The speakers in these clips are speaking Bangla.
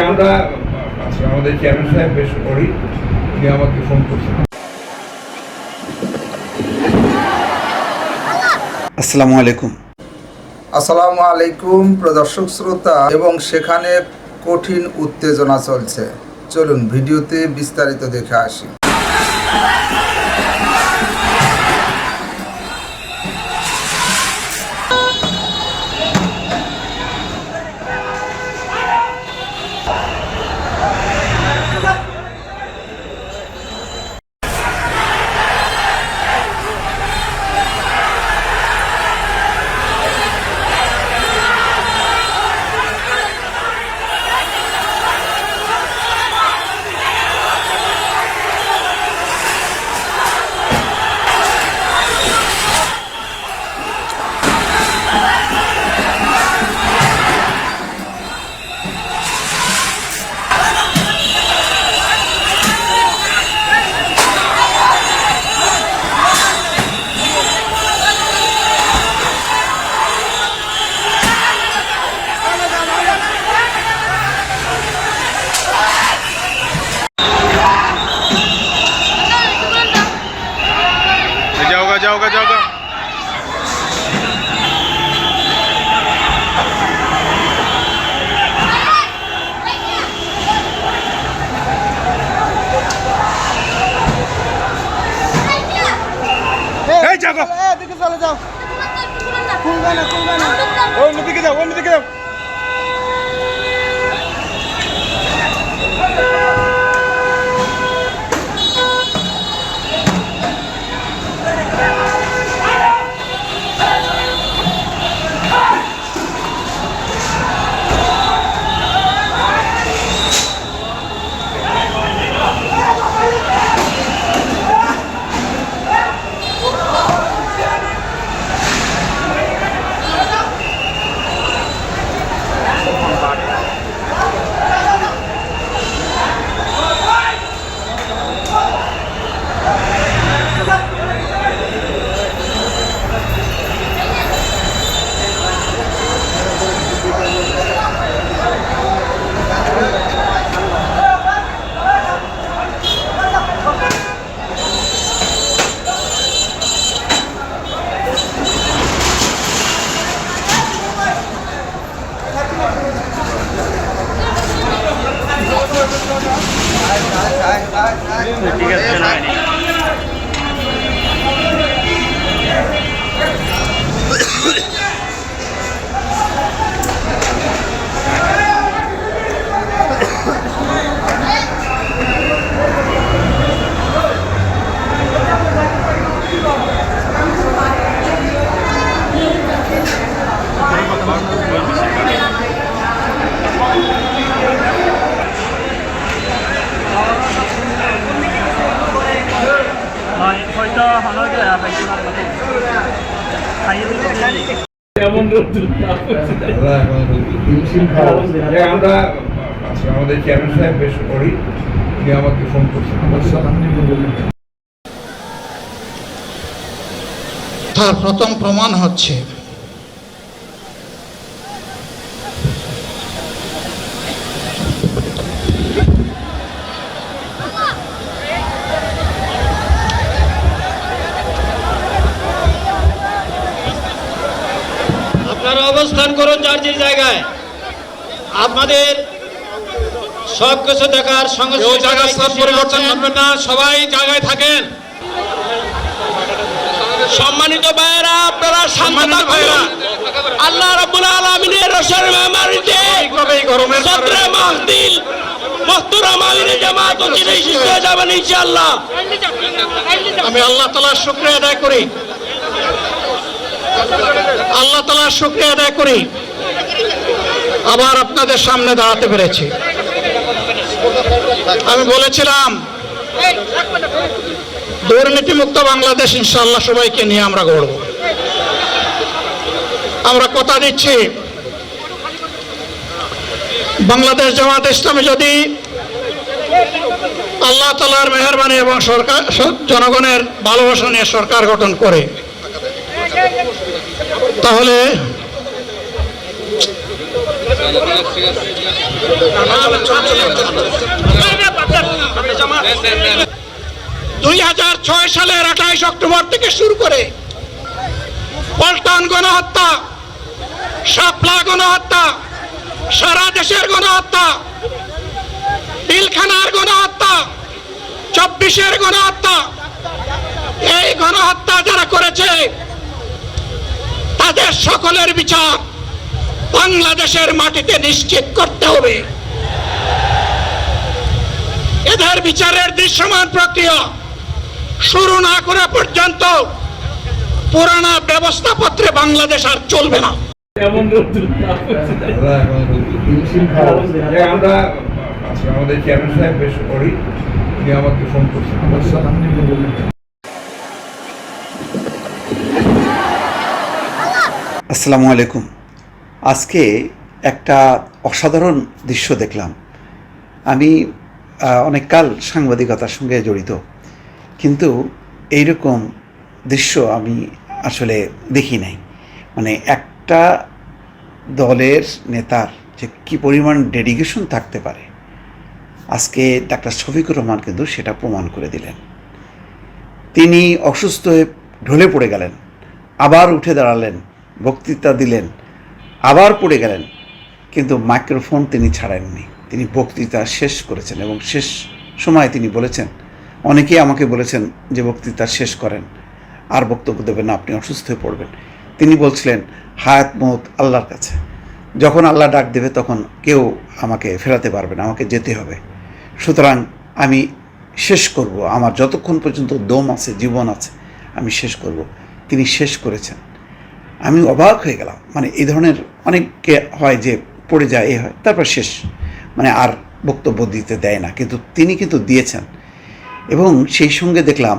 আমরা আমাদের চেয়ারম্যান সাহেব বেশ করি, উনি আমাকে ফোন করছেন। আসসালামু আলাইকুম। আসসালামু আলাইকুম প্রদর্শক শ্রোতা, এবং সেখানে কঠিন উত্তেজনা চলছে। চলুন ভিডিওতে বিস্তারিত দেখে আসি। जाओगा जाओ दिखे चले जाओ दिखे जाओ ठीक है चलो আমরা আমাদের চেয়ারম্যান সাহেব বেশ করি, উনি আমাকে ফোন করছেন। তার প্রথম প্রমাণ হচ্ছে আপনারা অবস্থান করুন যার যে জায়গায়। আপনাদের সব কিছু দেখার সঙ্গে পরিবর্তন করবেন না, সবাই জায়গায় থাকেন। সম্মানিত ভাইয়েরা, আপনারা শান্ত থাকুন। আল্লাহ রাব্বুল আলামিনের রসের মেহমানিতে সদরে মাহদিল মুহতারাম আমিরে জামাত অচিরেই শেষ হয়ে যাবেন ইনশাআল্লাহ। আমি আল্লাহ তাআলার শুকরিয়া আদায় করি, আল্লাহ তাআলার শুকরিয়া আদায় করি আবার আপনাদের সামনে দাঁড়াতে পেরেছি। আমি বলেছিলাম দুর্নীতিমুক্ত বাংলাদেশ ইনশাআল্লাহ সবাইকে নিয়ে আমরা গড়ব। আমরা কথা দিচ্ছি বাংলাদেশ জামাত ইসলামী যদি আল্লাহ তাআলার মেহেরবানি এবং সরকার জনগণের ভালোবাসা নিয়ে সরকার গঠন করে, তাহলে $2006 সালের 28 অক্টোবর থেকে শুরু করে পল্টন গণহত্যা, শাপলা গণহত্যা, সারা দেশের গণহত্যা, পিলখানার গণহত্যা, 24-এর গণহত্যা, এই গণহত্যা যারা করেছে তাদের সকলের বিচার বাংলাদেশের মাটিতে নিশ্চিত করতে হবে। এদের বিচারের দৃশ্যমান প্রক্রিয়া শুরু না করা পর্যন্ত পুরানা ব্যবস্থাপত্রে বাংলাদেশ আর চলবে না। আমরা আমাদের চেয়ারম্যান সাহেব বেশ করি, উনি আমাকে ফোন করছেন। আসসালামু আলাইকুম। আজকে একটা অসাধারণ দৃশ্য দেখলাম। আমি অনেককাল সাংবাদিকতার সঙ্গে জড়িত, কিন্তু এইরকম দৃশ্য আমি আসলে দেখি নাই। মানে একটা দলের নেতার যে কী পরিমাণ ডেডিকেশন থাকতে পারে, আজকে ডাক্তার শফিকুর রহমান কিন্তু সেটা প্রমাণ করে দিলেন। তিনি অসুস্থ হয়ে ঢলে পড়ে গেলেন, আবার উঠে দাঁড়ালেন, বক্তৃতা দিলেন, আবার পড়ে গেলেন, কিন্তু মাইক্রোফোন তিনি ছাড়েননি। তিনি বক্তৃতা শেষ করেছেন এবং শেষ সময় তিনি বলেছেন, অনেকেই আমাকে বলেছেন যে বক্তৃতা শেষ করেন, আর বক্তব্য দেবেন না, আপনি অসুস্থ হয়ে পড়বেন। তিনি বলছিলেন হায়াত মওত আল্লাহর কাছে, যখন আল্লাহ ডাক দেবে তখন কেউ আমাকে ফেরাতে পারবে না, আমাকে যেতে হবে। সুতরাং আমি শেষ করব, আমার যতক্ষণ পর্যন্ত দম আছে, জীবন আছে, আমি শেষ করব। তিনি শেষ করেছেন। আমি অবাক হয়ে গেলাম। মানে এই ধরনের অনেককে হয় যে পড়ে যায়, এ হয়, তারপর শেষ, মানে আর বক্তব্য দিতে দেয় না, কিন্তু তিনি কিন্তু দিয়েছেন। এবং সেই সঙ্গে দেখলাম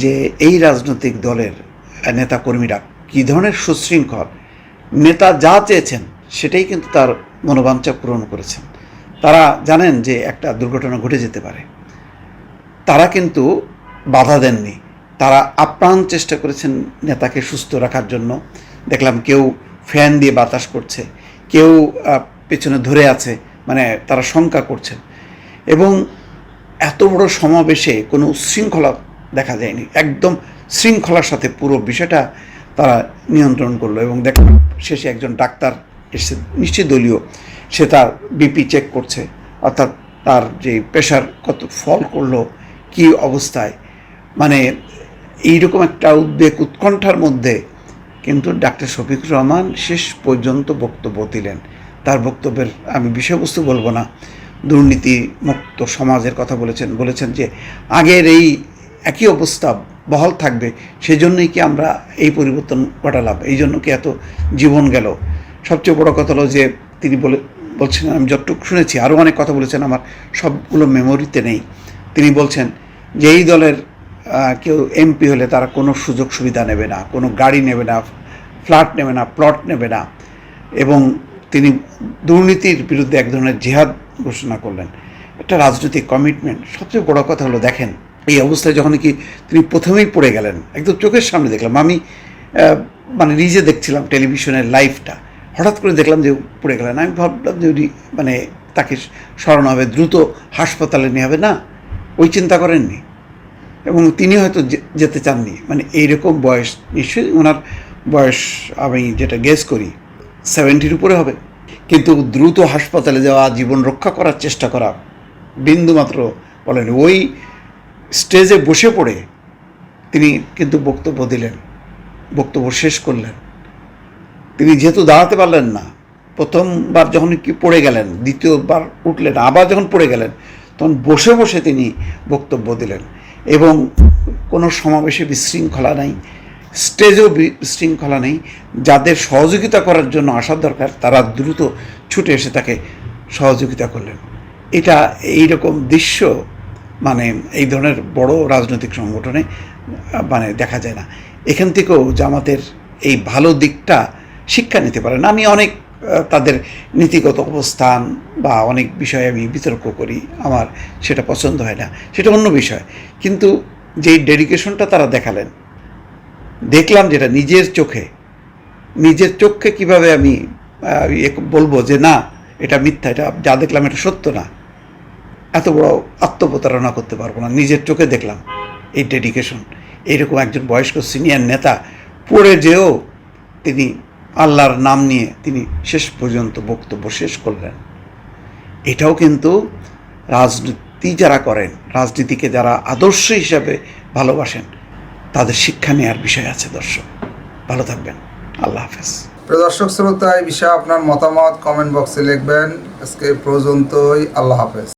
যে এই রাজনৈতিক দলের নেতাকর্মীরা কী ধরনের সুশৃঙ্খল। নেতা যা চেয়েছেন সেটাই কিন্তু তার মনোবাঞ্ছা পূরণ করেছেন। তারা জানেন যে একটা দুর্ঘটনা ঘটে যেতে পারে, তারা কিন্তু বাধা দেননি। তারা আপ্রাণ চেষ্টা করেছেন নেতাকে সুস্থ রাখার জন্য। দেখলাম কেউ ফ্যান দিয়ে বাতাস করছে, কেউ পেছনে ধরে আছে, মানে তারা শঙ্কা করছেন। এবং এত বড় সমাবেশে কোনো উচ্ছৃঙ্খলা দেখা যায়নি, একদম শৃঙ্খলার সাথে পুরো বিষয়টা তারা নিয়ন্ত্রণ করলো। এবং দেখলাম শেষে একজন ডাক্তার এসে, নিশ্চয়ই দলীয়, সে তার বিপি চেক করছে, অর্থাৎ তার যে প্রেশার কত ফল করলো, কী অবস্থায়। মানে এইরকম একটা উদ্বেগ উৎকণ্ঠার মধ্যে কিন্তু ডাক্তার শফিকুর রহমান শেষ পর্যন্ত বক্তব্য দিলেন। তার বক্তব্যের আমি বিষয়বস্তু বলবো না, দুর্নীতি মুক্ত সমাজের কথা বলেছেন যে আগের এই একই অবস্থা বহাল থাকবে, সেজন্যই কি আমরা এই পরিবর্তন ঘটালাম, এই জন্য কি এত জীবন গেল। সবচেয়ে বড় কথা হলো যে তিনি বলছেন, আমি যতটুকু শুনেছি, আরও অনেক কথা বলেছেন, আমার সবগুলো মেমোরিতে নেই। তিনি বলছেন যে এই দলের কেউ এমপি হলে তারা কোনো সুযোগ সুবিধা নেবে না, কোনো গাড়ি নেবে না, ফ্ল্যাট নেবে না, প্লট নেবে না। এবং তিনি দুর্নীতির বিরুদ্ধে এক ধরনের জিহাদ ঘোষণা করলেন, একটা রাজনৈতিক কমিটমেন্ট। সবচেয়ে বড় কথা হলো, দেখেন এই অবস্থায় যখন কি তিনি প্রথমেই পড়ে গেলেন, একদম চোখের সামনে দেখলাম। আমি মানে নিজে দেখছিলাম টেলিভিশনের লাইভটা, হঠাৎ করে দেখলাম যে পড়ে গেলেন। আমি ভাবলাম যে মানে তাকে সরানো হবে, দ্রুত হাসপাতালে নিয়ে হবে, না, ওই চিন্তা করেননি। এবং তিনি হয়তো যেতে চাননি। মানে এইরকম বয়স, নিশ্চয়ই ওনার বয়স আমি যেটা গেস করি 70-র উপরে হবে, কিন্তু দ্রুত হাসপাতালে যাওয়া, জীবন রক্ষা করার চেষ্টা করা বিন্দুমাত্র বলেন। ওই স্টেজে বসে পড়ে তিনি কিন্তু বক্তব্য দিলেন, বক্তব্য শেষ করলেন। তিনি যেহেতু দাঁড়াতে পারলেন না, প্রথমবার যখন কি পড়ে গেলেন, দ্বিতীয়বার উঠলেন, আবার যখন পড়ে গেলেন, তখন বসে বসে তিনি বক্তব্য দিলেন। এবং কোনো সমাবেশে বিশৃঙ্খলা নেই, স্টেজেও বিশৃঙ্খলা নেই। যাদের সহযোগিতা করার জন্য আসার দরকার, তারা দ্রুত ছুটে এসে তাকে সহযোগিতা করলেন। এটা এইরকম দৃশ্য মানে এই ধরনের বড় রাজনৈতিক সংগঠনে মানে দেখা যায় না। এখান থেকেও জামাতের এই ভালো দিকটা শিক্ষা নিতে পারেন। আমি অনেক তাদের নীতিগত অবস্থান বা অনেক বিষয়ে আমি বিতর্ক করি, আমার সেটা পছন্দ হয় না, সেটা অন্য বিষয়। কিন্তু যেই ডেডিকেশনটা তারা দেখালেন, দেখলাম যেটা নিজের চোখে কিভাবে আমি বলবো যে না এটা মিথ্যা, এটা যা দেখলাম এটা সত্য না, এত বড় আত্মপ্রতারণা করতে পারবো না। নিজের চোখে দেখলাম এই ডেডিকেশন। এইরকম একজন বয়স্ক সিনিয়র নেতা পড়ে যেও তিনি আল্লাহর নাম নিয়ে তিনি শেষ পর্যন্ত বক্তব্য শেষ করলেন। এটাও কিন্তু রাজনীতি যারা করেন, রাজনীতিকে যারা আদর্শ হিসাবে ভালোবাসেন, তাদের শিক্ষা নেওয়ার বিষয় আছে। দর্শক ভালো থাকবেন, আল্লাহ হাফেজ। প্রিয় দর্শক শ্রোতা, এই বিষয়ে আপনার মতামত কমেন্ট বক্সে লিখবেন। আজকে পর্যন্তই, আল্লাহ হাফেজ।